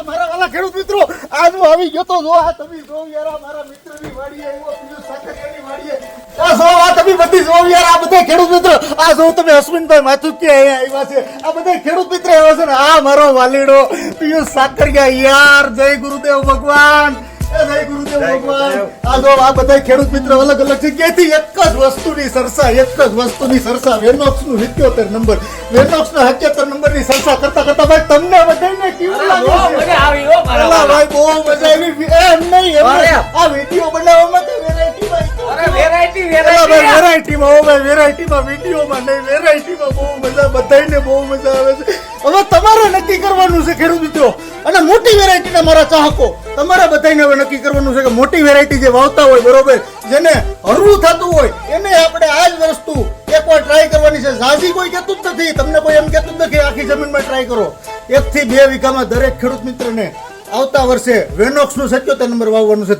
મારા વાલા ખેડૂત મિત્રો આજ હું આવી ગયો તો જો આ તમે જો યાર આ મારા મિત્રની વાડીએ આવ્યો પિયુષ સાકરિયાની વાડીએ આ જો આ તમે બધી જો યાર આ બધા ખેડૂત મિત્રો આ જો તમે અશ્વિનભાઈ માથુકિયા અહીંયા આવ્યા છે આ બધા ખેડૂત મિત્રો આવ્યા છે ને આ મારો વાલીડો પિયુષ સાકરિયા યાર જય ગુરુદેવ ભગવાન જય ગુરુદેવ ભગવાન આ જો આ બધા ખેડૂત મિત્રો અલગ અલગ જગ્યાએથી એક જ વસ્તુની સરસા વેનોક્સ નું 77 નંબર વેનોક્સ ના 77 નંબર ની સરસા કરતા કરતા ભાઈ તમને બધાને કેવું લાગે છે મજા આવી હો મારા ભાઈ બહુ મજા આવી એમ નહીં આ વિડિયો બનાવવામાં તો વેરાયટી વેરાયટીમાં વિડિયોમાં નહીં વેરાયટીમાં બહુ મજા બધાને બહુ મજા આવે છે હવે તમારે નક્કી કરવાનું છે ખેડૂત મિત્રો અને મોટી વેરાયટીના મારા ચાહકો તમારે બધાને હવે નક્કી કરવાનું છે કે મોટી વેરાયટી જે વાવતા હોય બરોબર જેને હરવું થતું હોય એને આપણે આ જ વસ્તુ એકવાર ટ્રાય કરવાની છે ઝાઝી કોઈ કહેતું જ નથી તમને કોઈ એમ કહેતું જ નથી આખી જમીનમાં ટ્રાય કરો 1 થી 2 વીઘામાં દરેક ખેડૂત મિત્રને આવતા વર્ષે વેનોક્સ નું 77 નંબર વાવવાનું છે.